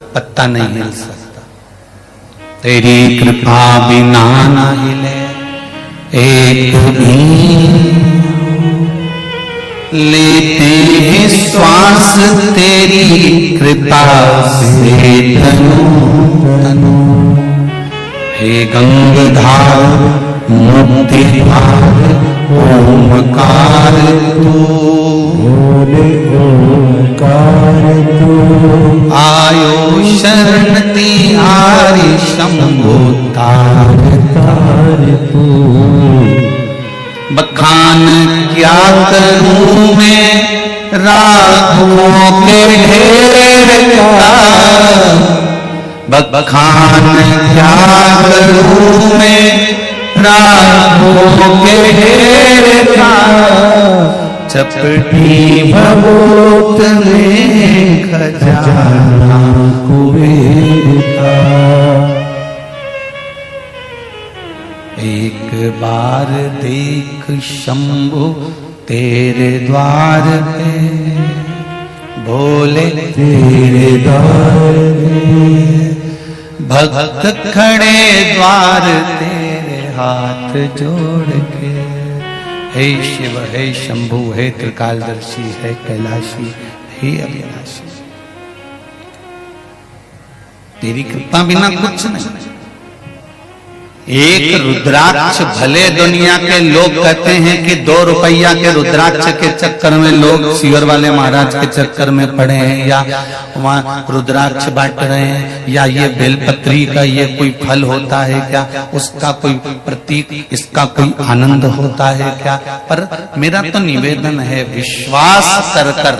पत्ता नहीं हिल सकता। तेरी कृपा बिना न हिले एक भी, लेते हैं श्वास तेरी कृपा से तनु तनु। हे गंगाधार मुक्ति धार ओमकार तू, ओमकार तू। आयो शरण तिहारी शंभो तार तार तू। बखान क्या करूं मैं राघवों के ढेर का, बखान क्या करूं मैं राघवों के ढेर का। चपटी भगोत में खजाना कुबेर का। एक बार देख शंभु तेरे द्वार पे, भोले तेरे द्वार पे। भक्त खड़े द्वार तेरे हाथ जोड़ के। हे शिव हे शंभु हे त्रिकालदर्शी हे कैलाशी हे अविनाशी, तेरी कृपा बिना कुछ नहीं। एक रुद्राक्ष, भले दुनिया के लोग कहते हैं कि 2 रुपया के रुद्राक्ष के चक्कर में लोग शिवर वाले महाराज के चक्कर में पड़े हैं, या वहाँ रुद्राक्ष बांट रहे हैं, या ये बेलपत्री का ये कोई फल होता है क्या, उसका कोई प्रतीक, इसका कोई आनंद होता है क्या। पर मेरा तो निवेदन है, विश्वास कर कर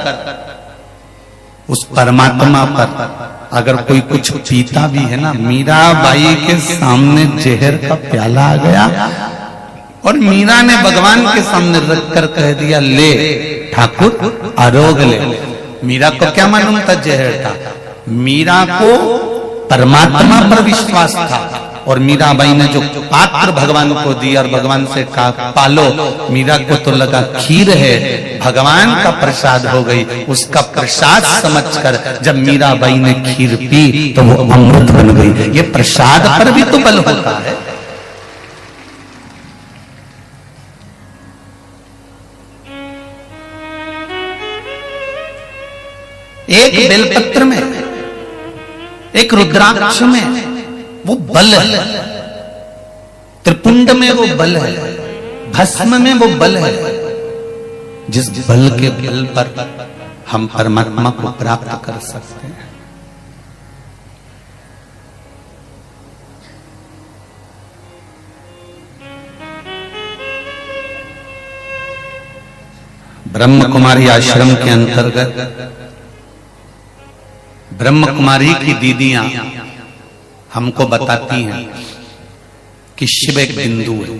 उस परमात्मा पर अगर कोई कुछ पीता भी है ना। मीराबाई के सामने जहर का प्याला आ गया और मीरा ने भगवान के सामने रखकर कह दिया, ले ठाकुर आरोग ले। मीरा को क्या मालूम था जहर था, मीरा को परमात्मा पर विश्वास था। और मीराबाई ने जो पात्र भगवान को दिया और भगवान से कहा पालो, मीरा को तो लगा खीर है, भगवान का प्रसाद हो गई। उसका प्रसाद समझकर जब मीराबाई ने खीर पी तो वो अमृत बन गई। ये प्रसाद पर भी तो बल होता है। एक बेलपत्र में, एक रुद्राक्ष में वो बल है, त्रिपुंड में वो बल है, भस्म में वो बल है, जिस बल के बल पर हम परमात्मा को प्राप्त कर सकते हैं। ब्रह्म कुमारी आश्रम के अंतर्गत ब्रह्म कुमारी की दीदियां हमको बताती हैं कि शिव एक बिंदु है।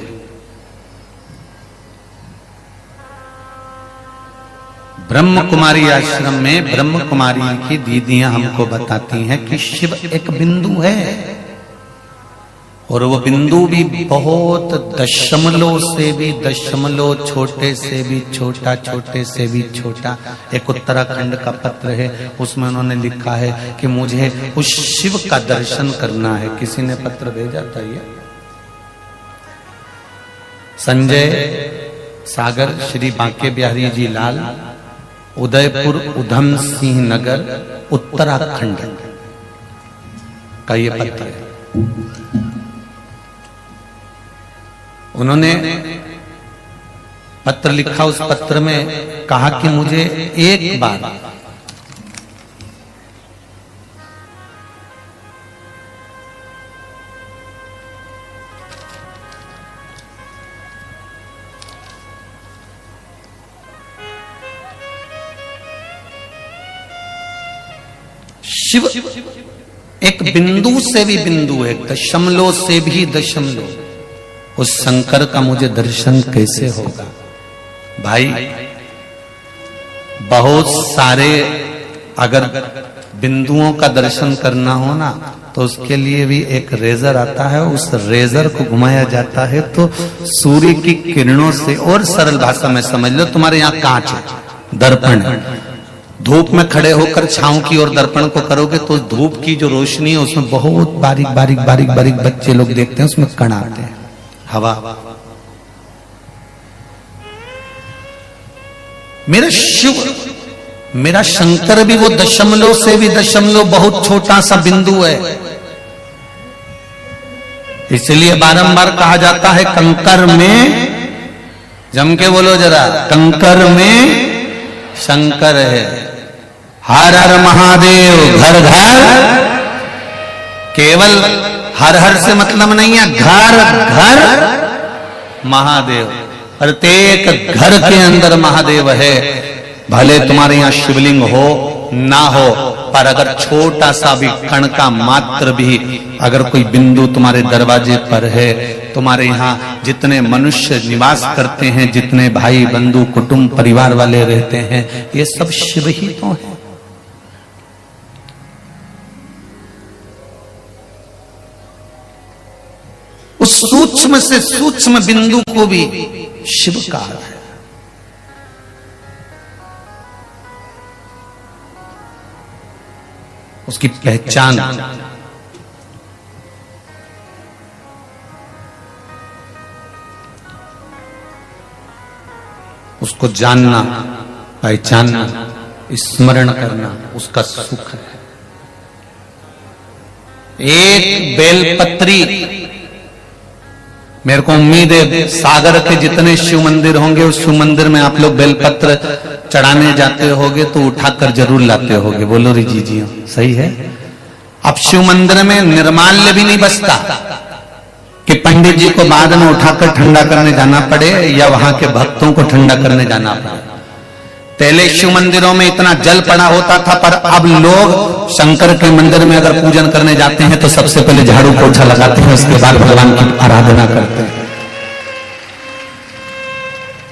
ब्रह्म कुमारी आश्रम में ब्रह्म कुमारी की दीदियां हमको बताती हैं कि शिव एक बिंदु है, और वो बिंदु भी बहुत दशमलव से भी दशमलव छोटे से भी छोटा, छोटे से भी छोटा। एक उत्तराखंड का पत्र है, उसमें उन्होंने लिखा है कि मुझे उस शिव का दर्शन करना है। किसी ने पत्र भेजा था ये, संजय सागर श्री बांके बिहारी जी लाल, उदयपुर उधम सिंह नगर उत्तराखंड का ये पत्र है। उन्होंने पत्र लिखा, उस पत्र में कहा कि मुझे एक बार शिव एक बिंदु से भी बिंदु है, दशमलव से भी दशमलव। उस शंकर का मुझे दर्शन कैसे होगा भाई। बहुत सारे अगर बिंदुओं का दर्शन करना हो ना, तो उसके लिए भी एक रेजर आता है, उस रेजर को घुमाया जाता है तो सूर्य की किरणों से, और सरल भाषा में समझ लो, तुम्हारे यहाँ कांच है, दर्पण है, धूप में खड़े होकर छांव की ओर दर्पण को करोगे तो धूप की जो रोशनी है उसमें बहुत बारीक बारीक बारीक बारीक बच्चे लोग देखते हैं, उसमें कण आते हैं, हवा। मेरा शिव, मेरा शंकर भी वो दशमलव से भी दशमलव बहुत छोटा सा बिंदु है। इसलिए बारंबार कहा जाता है कंकर में, जम के बोलो जरा, कंकर में शंकर है। हर हर महादेव, घर घर, केवल हर हर से मतलब नहीं है, घर घर महादेव। प्रत्येक घर के अंदर महादेव है। भले तुम्हारे यहां शिवलिंग हो ना हो, पर अगर छोटा सा भी कण का मात्र भी अगर कोई बिंदु तुम्हारे दरवाजे पर है, तुम्हारे यहाँ जितने मनुष्य निवास करते हैं, जितने भाई बंधु कुटुंब परिवार वाले रहते हैं, ये सब शिव ही तो है। उस सूक्ष्म से सूक्ष्म बिंदु को भी शिव कहा है। उसकी पहचान उसको जानना, पहचानना, स्मरण करना उसका सुख है। एक बेलपत्री, मेरे को उम्मीद है सागर के जितने शिव मंदिर होंगे उस शिव मंदिर में आप लोग बेलपत्र चढ़ाने जाते होगे तो उठाकर जरूर लाते होगे। बोलो रे जी, सही है। अब शिव मंदिर में निर्माल्य भी नहीं बचता कि पंडित जी को बाद में उठाकर ठंडा करने जाना पड़े या वहां के भक्तों को ठंडा करने जाना पड़े। पहले शिव मंदिरों में इतना जल पड़ा होता था, पर अब लोग शंकर के मंदिर में अगर पूजन करने जाते हैं तो सबसे पहले झाड़ू पोछा लगाते हैं, उसके बाद भगवान की आराधना करते हैं,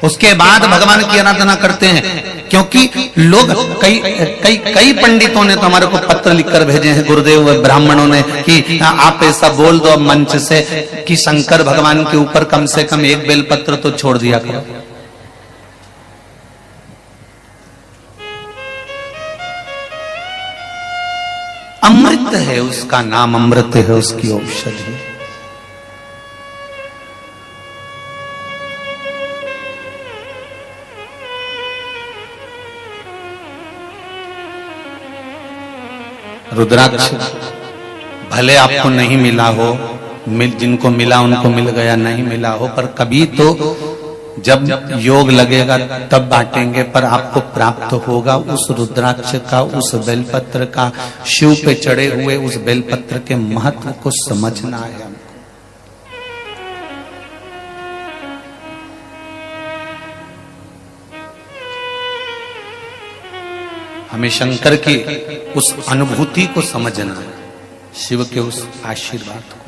उसके बाद भगवान की आराधना करते हैं। क्योंकि लोग कई पंडितों ने तो हमारे को पत्र लिखकर भेजे हैं, गुरुदेव ब्राह्मणों ने, कि आप ऐसा बोल दो मंच से कि शंकर भगवान के ऊपर कम से कम एक बेलपत्र तो छोड़ दिया करो। अमृत है उसका नाम, अमृत है उसकी औषधि। रुद्राक्ष भले आपको नहीं मिला हो, जिनको मिला उनको मिल गया, नहीं मिला हो, पर कभी तो जब योग लगेगा तब बांटेंगे, पर आपको प्राप्त होगा उस रुद्राक्ष का, उस बेलपत्र का। शिव पे चढ़े हुए उस बेलपत्र के महत्व को समझना है हमको। हमें शंकर की उस अनुभूति को समझना है, शिव के उस आशीर्वाद को।